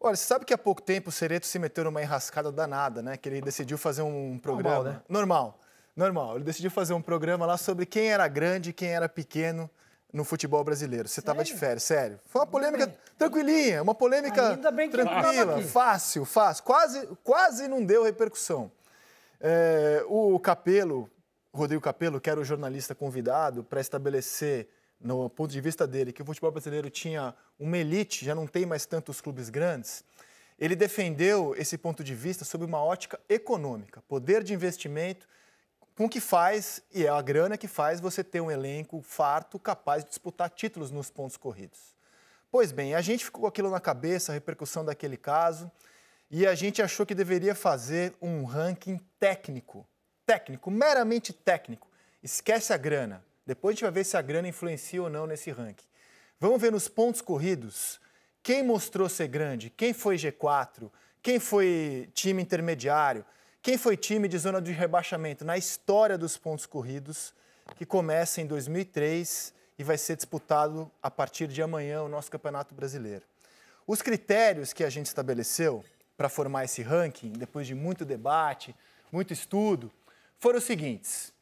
Olha, você sabe que há pouco tempo o Cereto se meteu numa enrascada danada, né? Que ele decidiu fazer um programa... Normal, né? Normal. Ele decidiu fazer um programa lá sobre quem era grande e quem era pequeno no futebol brasileiro. Você estava de férias, sério. Foi uma polêmica tranquilinha, uma polêmica Ainda bem que eu não tava tranquila, aqui. fácil. Quase não deu repercussão. O Capello, Rodrigo Capello, que era o jornalista convidado para estabelecer, no ponto de vista dele, que o futebol brasileiro tinha uma elite, já não tem mais tantos clubes grandes, ele defendeu esse ponto de vista sob uma ótica econômica, poder de investimento, com o que faz, e é a grana que faz você ter um elenco farto capaz de disputar títulos nos pontos corridos. Pois bem, a gente ficou com aquilo na cabeça, a repercussão daquele caso, e a gente achou que deveria fazer um ranking técnico, meramente técnico. Esquece a grana. Depois a gente vai ver se a grana influencia ou não nesse ranking. Vamos ver nos pontos corridos quem mostrou ser grande, quem foi G4, quem foi time intermediário, quem foi time de zona de rebaixamento na história dos pontos corridos, que começa em 2003 e vai ser disputado a partir de amanhã o nosso Campeonato Brasileiro. Os critérios que a gente estabeleceu para formar esse ranking, depois de muito debate, muito estudo, foram os seguintes.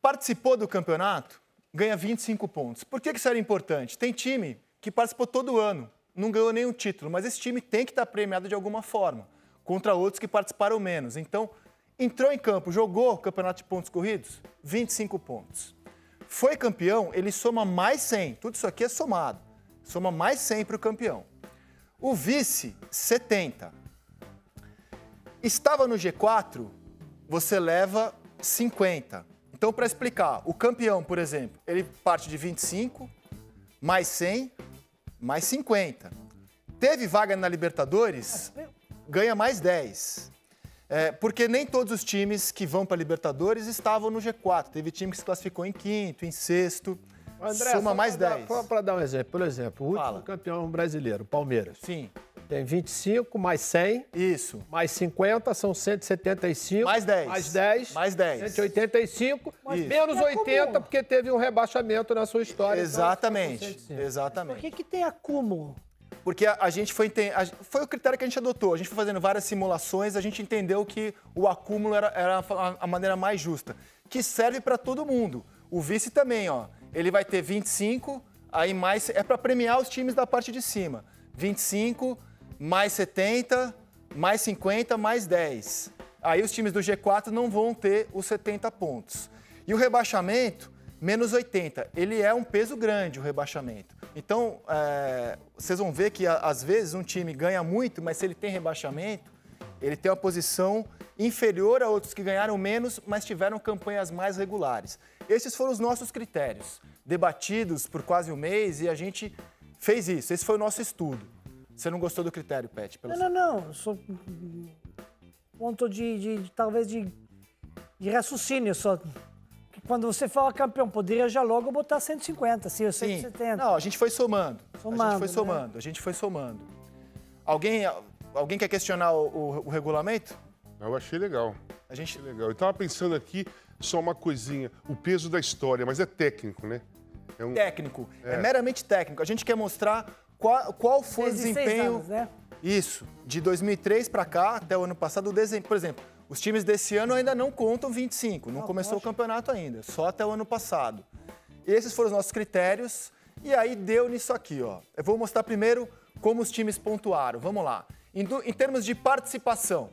Participou do campeonato, ganha 25 pontos. Por que isso era importante? Tem time que participou todo ano, não ganhou nenhum título, mas esse time tem que estar premiado de alguma forma, contra outros que participaram menos. Então, entrou em campo, jogou o campeonato de pontos corridos, 25 pontos. Foi campeão, ele soma mais 100. Tudo isso aqui é somado. Soma mais 100 para o campeão. O vice, 70. Estava no G4, você leva 50. Então, para explicar, o campeão, por exemplo, ele parte de 25, mais 100, mais 50. Teve vaga na Libertadores, ganha mais 10. Porque nem todos os times que vão para a Libertadores estavam no G4. Teve time que se classificou em quinto, em sexto, André, soma mais 10. Para dar um exemplo, por exemplo, o último campeão brasileiro, Palmeiras. Sim. Tem 25, mais 100. Isso. Mais 50, são 175. Mais 10. Mais 10. Mais 10. 185. Isso. Menos 80, porque teve um rebaixamento na sua história. Exatamente. Então, Exatamente. Por que tem acúmulo? Porque a gente foi o critério que a gente adotou. A gente foi fazendo várias simulações, a gente entendeu que o acúmulo era a maneira mais justa, que serve para todo mundo. O vice também, ó. Ele vai ter 25, aí mais é para premiar os times da parte de cima. 25 mais 70, mais 50, mais 10. Aí os times do G4 não vão ter os 70 pontos. E o rebaixamento, menos 80. Ele é um peso grande, o rebaixamento. Então, vocês vão ver que, às vezes, um time ganha muito, mas se ele tem rebaixamento, ele tem uma posição inferior a outros que ganharam menos, mas tiveram campanhas mais regulares. Esses foram os nossos critérios, debatidos por quase um mês, e a gente fez isso. Esse foi o nosso estudo. Você não gostou do critério, Pet? Não. Só ponto talvez de raciocínio só. Quando você fala campeão, poderia já logo botar 150, se eu sei que 70. Não, a gente foi somando. Somando, A gente foi somando. Alguém quer questionar o regulamento? Eu achei legal. Achei legal. Eu estava pensando aqui só uma coisinha, o peso da história, mas é técnico, né? Técnico. É meramente técnico. A gente quer mostrar qual foi o 16 desempenho... anos, né? Isso. De 2003 para cá, até o ano passado, por exemplo, os times desse ano ainda não contam 25. Não começou o campeonato ainda. Só até o ano passado. Esses foram os nossos critérios. E aí deu nisso aqui, ó. Eu vou mostrar primeiro como os times pontuaram. Vamos lá. Em termos de participação,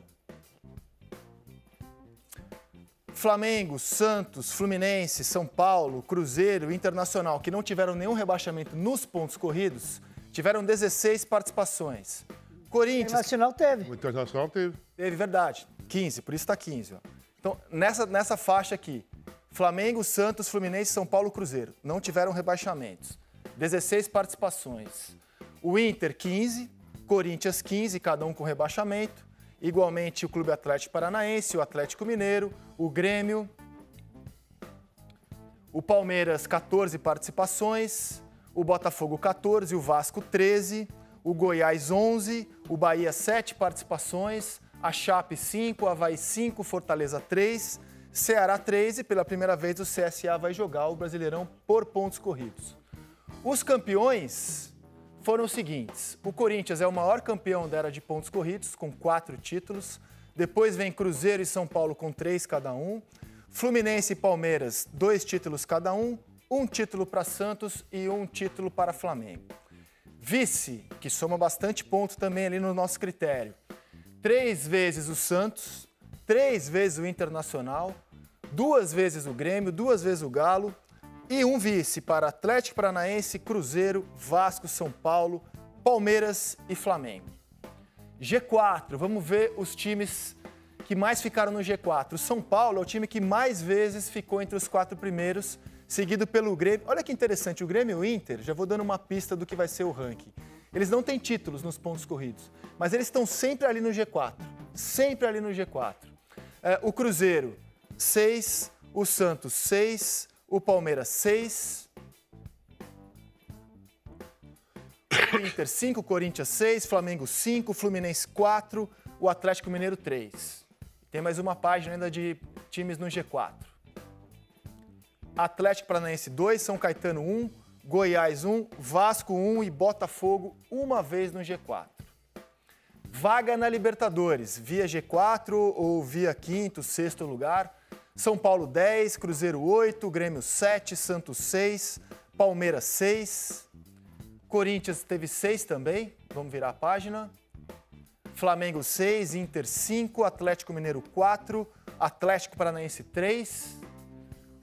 Flamengo, Santos, Fluminense, São Paulo, Cruzeiro, Internacional, que não tiveram nenhum rebaixamento nos pontos corridos, tiveram 16 participações. Corinthians... Internacional teve. O Internacional teve. Teve, verdade. 15, por isso está 15. Ó. Então, nessa faixa aqui, Flamengo, Santos, Fluminense, São Paulo, Cruzeiro, não tiveram rebaixamentos. 16 participações. O Inter, 15, Corinthians, 15, cada um com rebaixamento. Igualmente o Clube Atlético Paranaense, o Atlético Mineiro, o Grêmio, o Palmeiras, 14 participações, o Botafogo, 14, o Vasco, 13, o Goiás, 11, o Bahia, 7 participações, a Chape, 5, o Avaí, 5, Fortaleza, 3, Ceará, 3 e pela primeira vez o CSA vai jogar o Brasileirão por pontos corridos. Os campeões foram os seguintes. O Corinthians é o maior campeão da era de pontos corridos, com 4 títulos. Depois vem Cruzeiro e São Paulo com 3 cada um. Fluminense e Palmeiras, 2 títulos cada um. 1 título para Santos e 1 título para Flamengo. Vice, que soma bastante ponto também ali no nosso critério. 3 vezes o Santos, 3 vezes o Internacional, 2 vezes o Grêmio, 2 vezes o Galo e 1 vice para Atlético Paranaense, Cruzeiro, Vasco, São Paulo, Palmeiras e Flamengo. G4, vamos ver os times que mais ficaram no G4. O São Paulo é o time que mais vezes ficou entre os 4 primeiros, seguido pelo Grêmio. Olha que interessante, o Grêmio e o Inter, já vou dando uma pista do que vai ser o ranking. Eles não têm títulos nos pontos corridos, mas eles estão sempre ali no G4. Sempre ali no G4. O Cruzeiro, 6. O Santos, 6. O Palmeiras, 6. O Inter, 5. Corinthians, 6. Flamengo, 5. Fluminense, 4. O Atlético Mineiro, 3. Tem mais uma página ainda de times no G4. Atlético Paranaense 2, São Caetano 1, Goiás 1, Vasco 1 e Botafogo uma vez no G4. Vaga na Libertadores, via G4 ou via 5º, 6º lugar. São Paulo 10, Cruzeiro 8, Grêmio 7, Santos 6, Palmeiras 6. Corinthians teve 6 também, vamos virar a página. Flamengo 6, Inter 5, Atlético Mineiro 4, Atlético Paranaense 3.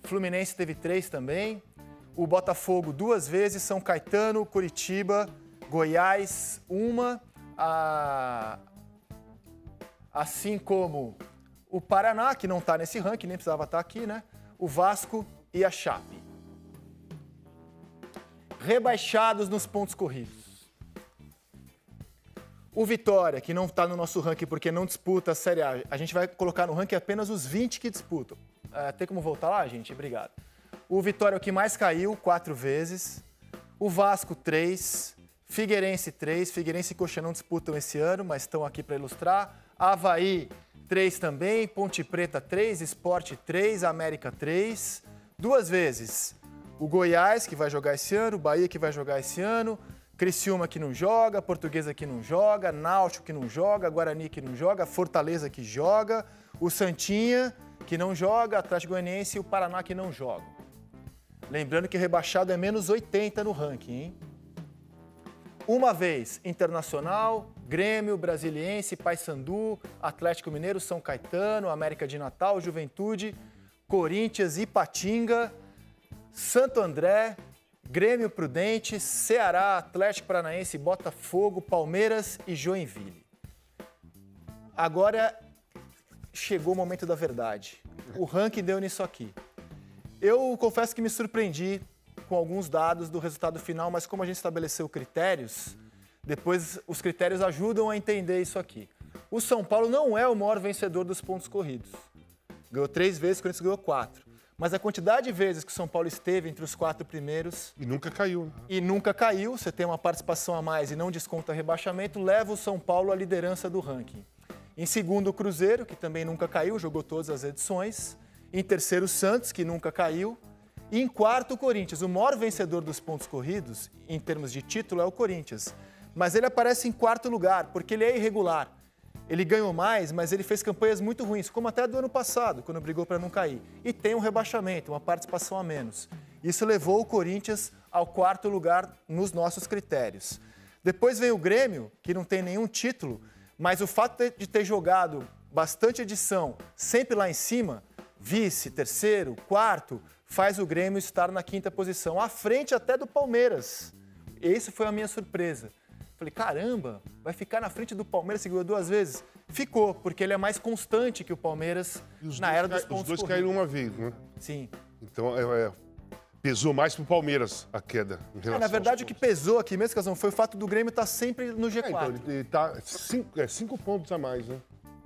Fluminense teve 3 também. O Botafogo 2 vezes, São Caetano, Curitiba, Goiás 1, assim como o Paraná, que não está nesse ranking, nem precisava estar aqui, né? O Vasco e a Chape. Rebaixados nos pontos corridos. O Vitória, que não está no nosso ranking porque não disputa a Série A. A gente vai colocar no ranking apenas os 20 que disputam. Tem como voltar lá, gente? Obrigado. O Vitória é o que mais caiu, 4 vezes. O Vasco, 3. Figueirense, 3. Figueirense e Coxa não disputam esse ano, mas estão aqui para ilustrar. Avaí, 3 também. Ponte Preta, 3. Sport, 3. América, 3. 2 vezes. O Goiás, que vai jogar esse ano. O Bahia, que vai jogar esse ano. Criciúma, que não joga. Portuguesa, que não joga. Náutico, que não joga. Guarani, que não joga. Fortaleza, que joga. O Santinha, que não joga, Atlético Goianiense e o Paraná que não jogam. Lembrando que rebaixado é menos 80 no ranking, hein? Uma vez, Internacional, Grêmio, Brasiliense, Paysandu, Atlético Mineiro, São Caetano, América de Natal, Juventude, Corinthians, Ipatinga, Santo André, Grêmio Prudente, Ceará, Atlético Paranaense, Botafogo, Palmeiras e Joinville. Agora chegou o momento da verdade. O ranking deu nisso aqui. Eu confesso que me surpreendi com alguns dados do resultado final, mas como a gente estabeleceu critérios, depois os critérios ajudam a entender isso aqui. O São Paulo não é o maior vencedor dos pontos corridos. Ganhou 3 vezes, o Corinthians ganhou 4. Mas a quantidade de vezes que o São Paulo esteve entre os 4 primeiros... E nunca caiu. E nunca caiu, você tem uma participação a mais e não desconta rebaixamento, leva o São Paulo à liderança do ranking. Em segundo, o Cruzeiro, que também nunca caiu, jogou todas as edições. Em terceiro, o Santos, que nunca caiu. E em quarto, o Corinthians. O maior vencedor dos pontos corridos, em termos de título, é o Corinthians. Mas ele aparece em quarto lugar, porque ele é irregular. Ele ganhou mais, mas ele fez campanhas muito ruins, como até do ano passado, quando brigou para não cair. E tem um rebaixamento, uma participação a menos. Isso levou o Corinthians ao quarto lugar nos nossos critérios. Depois vem o Grêmio, que não tem nenhum título, mas o fato de ter jogado bastante edição, sempre lá em cima, vice, terceiro, quarto, faz o Grêmio estar na 5ª posição, à frente até do Palmeiras. Essa foi a minha surpresa. Falei, caramba, vai ficar na frente do Palmeiras, que ganhou 2 vezes? Ficou, porque ele é mais constante que o Palmeiras na era dos pontos corridos. Os 2 caíram uma vez, né? Sim. Então, pesou mais pro Palmeiras a queda. Na verdade, o que pesou aqui mesmo, Casão, foi o fato do Grêmio estar sempre no G4. Então, ele tá 5 pontos a mais, né?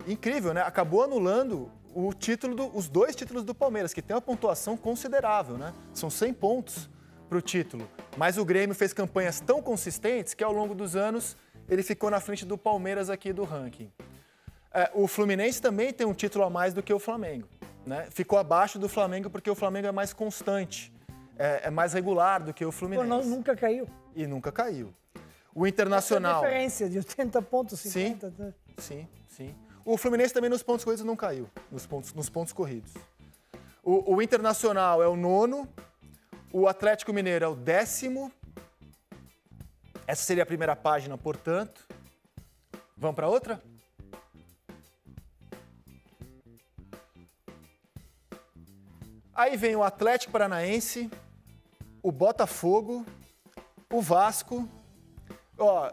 Incrível, né? Acabou anulando o título os 2 títulos do Palmeiras, que tem uma pontuação considerável, né? São 100 pontos para o título. Mas o Grêmio fez campanhas tão consistentes que, ao longo dos anos, ele ficou na frente do Palmeiras aqui do ranking. O Fluminense também tem um título a mais do que o Flamengo, né? Ficou abaixo do Flamengo porque o Flamengo é mais constante. É mais regular do que o Fluminense. Nunca caiu. E nunca caiu. O Internacional... Essa é a diferença de 80 pontos, 50. Sim, sim. O Fluminense também nos pontos corridos não caiu, nos pontos corridos. O Internacional é o 9º, o Atlético Mineiro é o 10º. Essa seria a primeira página, portanto. Vamos para outra? Aí vem o Atlético Paranaense, o Botafogo, o Vasco.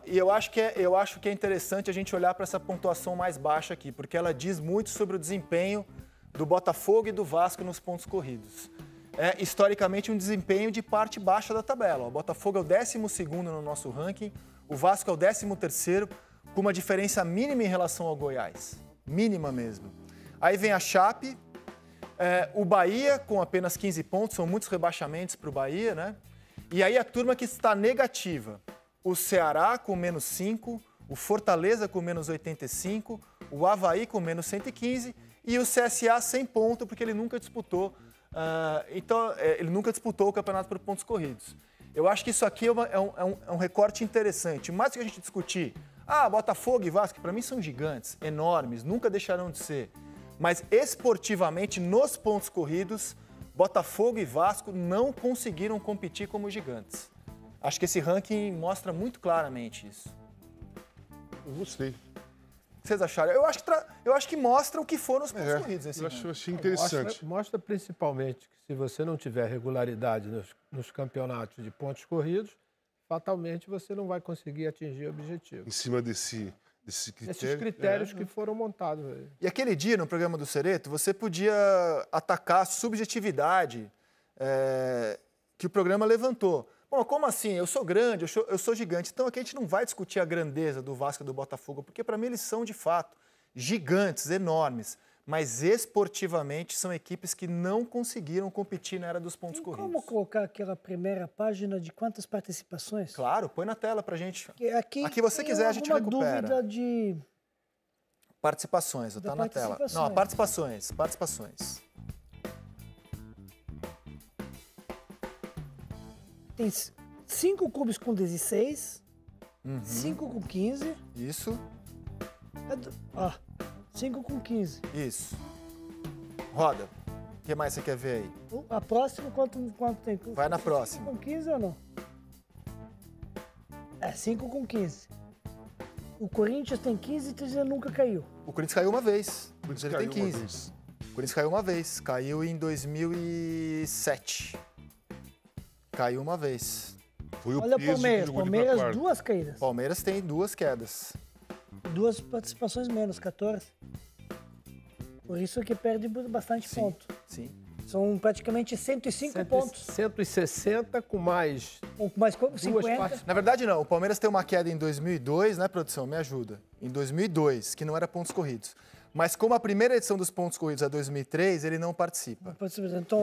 E eu acho que é interessante a gente olhar para essa pontuação mais baixa aqui, porque ela diz muito sobre o desempenho do Botafogo e do Vasco nos pontos corridos. É, historicamente, um desempenho de parte baixa da tabela. O Botafogo é o 12º no nosso ranking, o Vasco é o 13º, com uma diferença mínima em relação ao Goiás. Mínima mesmo. Aí vem a Chape, o Bahia com apenas 15 pontos, são muitos rebaixamentos para o Bahia, né? E aí a turma que está negativa, o Ceará com menos 5, o Fortaleza com menos 85, o Avaí com menos 115 e o CSA sem ponto, porque ele nunca disputou, ele nunca disputou o campeonato por pontos corridos. Eu acho que isso aqui é um recorte interessante. Mais do que a gente discutir, Botafogo e Vasco, para mim são gigantes, enormes, nunca deixarão de ser. Mas esportivamente, nos pontos corridos, Botafogo e Vasco não conseguiram competir como gigantes. Acho que esse ranking mostra muito claramente isso. Eu gostei. O que vocês acharam? Eu acho que mostra o que foram os pontos corridos. Esse eu achei interessante. Mostra principalmente que se você não tiver regularidade nos campeonatos de pontos corridos, fatalmente você não vai conseguir atingir o objetivo. Em cima desse critério. Esses critérios que foram montados. E aquele dia, no programa do Cereto, você podia atacar a subjetividade que o programa levantou. Bom, como assim? Eu sou grande, eu sou gigante. Então aqui a gente não vai discutir a grandeza do Vasco e do Botafogo, porque para mim eles são, de fato, gigantes, enormes. Mas esportivamente são equipes que não conseguiram competir na era dos pontos corridos. Como colocar aquela primeira página de quantas participações? Claro, põe na tela pra gente. Aqui você quiser, a gente recupera. Dúvida de... Participações, tá na tela. Não, participações. Tem 5 clubes com 16, 5 com 15. Isso. 5 com 15. Isso. Roda. O que mais você quer ver aí? A próxima, quanto tem? Vai na próxima. 5 com 15 ou não? 5 com 15. O Corinthians tem 15 e nunca caiu. O Corinthians caiu uma vez. O Corinthians tem 15. O Corinthians caiu uma vez. Caiu em 2007. Caiu uma vez. Foi o Olha o peso Palmeiras. que jogou Palmeiras, 2 caídas. Palmeiras tem 2 quedas. 2 participações menos, 14. Por isso que perde bastante ponto. Sim. São praticamente 105 pontos. 160 com mais... Com mais 50. Na verdade, não. O Palmeiras tem uma queda em 2002, né, produção? Me ajuda. Em 2002, que não era pontos corridos. Mas como a primeira edição dos pontos corridos é 2003, ele não participa.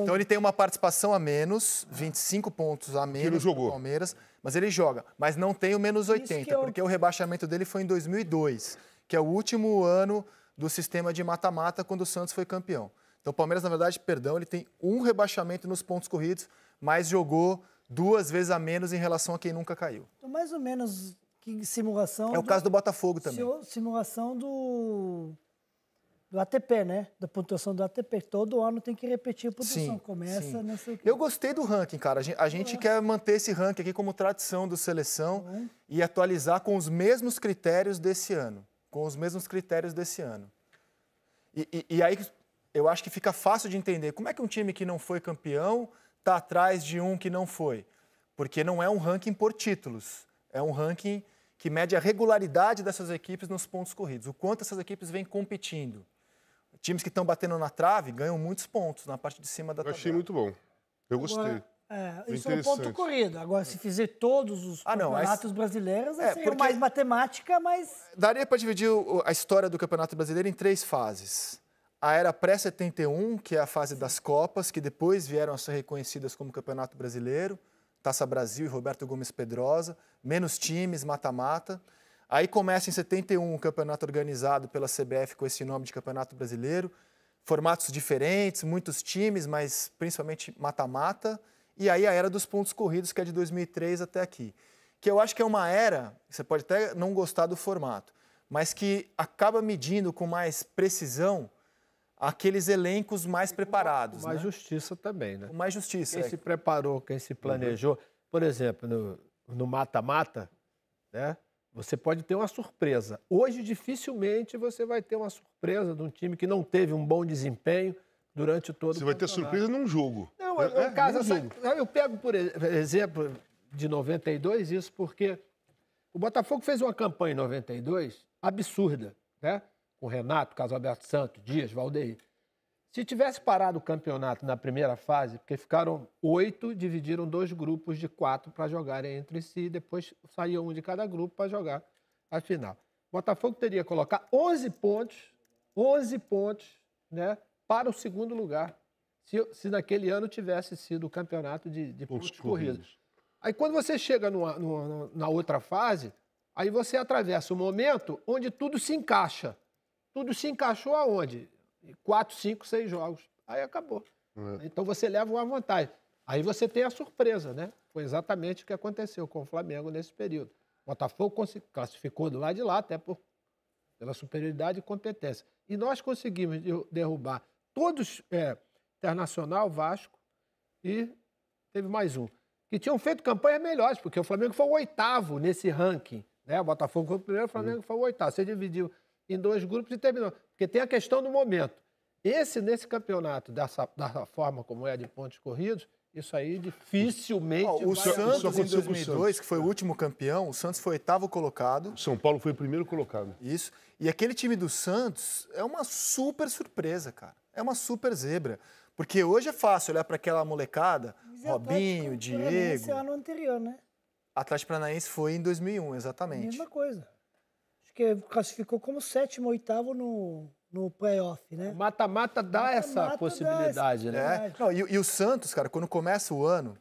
Então ele tem uma participação a menos, 25 pontos a menos do Palmeiras, mas ele joga. Mas não tem o menos 80, porque o rebaixamento dele foi em 2002, que é o último ano do sistema de mata-mata, quando o Santos foi campeão. Então o Palmeiras, na verdade, ele tem um rebaixamento nos pontos corridos, mas jogou 2 vezes a menos em relação a quem nunca caiu. Então, mais ou menos, que simulação... É o caso do Botafogo também. Simulação do ATP, né? Da pontuação do ATP. Todo ano tem que repetir a pontuação. Começa nessa equipe. Eu gostei do ranking, cara. A gente quer manter esse ranking aqui como tradição do Seleção e atualizar com os mesmos critérios desse ano. E aí eu acho que fica fácil de entender como é que um time que não foi campeão está atrás de um que não foi. Porque não é um ranking por títulos. É um ranking que mede a regularidade dessas equipes nos pontos corridos. O quanto essas equipes vêm competindo. Times que estão batendo na trave ganham muitos pontos na parte de cima da tabela. Eu achei muito bom. Eu gostei. Isso é um ponto corrido. Agora, se fizer todos os campeonatos brasileiros, seria mais matemática, mas... Daria para dividir a história do Campeonato Brasileiro em 3 fases. A era pré-71, que é a fase das Copas, que depois vieram a ser reconhecidas como Campeonato Brasileiro, Taça Brasil e Roberto Gomes Pedrosa, menos times, mata-mata. Aí começa em 71 um campeonato organizado pela CBF com esse nome de Campeonato Brasileiro, formatos diferentes, muitos times, mas principalmente mata-mata. E aí a era dos pontos corridos, que é de 2003 até aqui. que eu acho que é uma era, você pode até não gostar do formato, mas que acaba medindo com mais precisão aqueles elencos mais preparados. Com mais né? justiça também, né? Com mais justiça. Quem se preparou, quem se planejou. Por exemplo, no mata-mata, né? Você pode ter uma surpresa. Hoje, dificilmente, você vai ter uma surpresa de um time que não teve um bom desempenho durante todo Você o vai ter campeonato. surpresa num jogo. Não, É, no caso, num jogo. eu pego, por exemplo, de 92, isso porque o Botafogo fez uma campanha em 92 absurda, né? Com Renato, Carlos Alberto Santos, Dias, Valdeir. Se tivesse parado o campeonato na primeira fase, porque ficaram 8, dividiram 2 grupos de 4 para jogarem entre si, depois saía um de cada grupo para jogar a final. O Botafogo teria que colocar 11 pontos, né, para o segundo lugar, se naquele ano tivesse sido o campeonato de pontos corridos. Aí quando você chega na outra fase, aí você atravessa o momento onde tudo se encaixa. Tudo se encaixou aonde? 4, 5, 6 jogos. Aí acabou. Então você leva uma vantagem. Aí você tem a surpresa, né? Foi exatamente o que aconteceu com o Flamengo nesse período. O Botafogo classificou do lado de lá, até pela superioridade e competência. E nós conseguimos derrubar todos, Internacional, Vasco e teve mais um, que tinham feito campanhas melhores, porque o Flamengo foi o 8º nesse ranking. Né? O Botafogo foi o primeiro, o Flamengo foi o 8º. Você dividiu em 2 grupos e terminou. Porque tem a questão do momento. Nesse campeonato, dessa forma como é de pontos corridos, isso aí dificilmente O vai Santos, em aconteceu com o 2002, Santos. que foi o último campeão, o Santos foi 8º colocado. O São Paulo foi o primeiro colocado. Isso. E aquele time do Santos é uma super surpresa, cara. É uma super zebra. Porque hoje é fácil olhar para aquela molecada, Mas é Robinho, Atlético Paranaense Diego. ano anterior, né? Atlético Paranaense foi em 2001, exatamente. Mesma coisa. Acho que classificou como 7º, 8º no playoff, né? O mata-mata dá essa Mata-mata possibilidade, dá né? essa- Não, e o Santos, cara, quando começa o ano,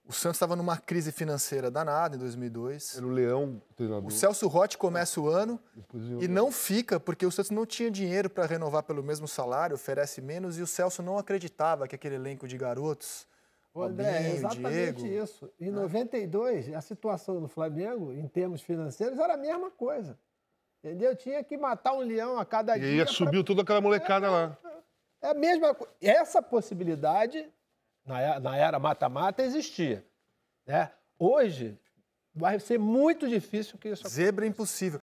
o Santos estava numa crise financeira danada em 2002. Era o Leão, o treinador. O Celso Rotti começa o ano Depois e não fica, porque o Santos não tinha dinheiro para renovar pelo mesmo salário, oferece menos, e o Celso não acreditava que aquele elenco de garotos, Ô, André, é Robinho, exatamente Diego... isso. Em 92, a situação do Flamengo, em termos financeiros, era a mesma coisa. Entendeu? Tinha que matar um leão a cada E dia. aí subiu toda aquela molecada lá. É a mesma coisa. Essa possibilidade, na era mata-mata, existia. Né? Hoje, vai ser muito difícil que isso aconteça. Zebra impossível.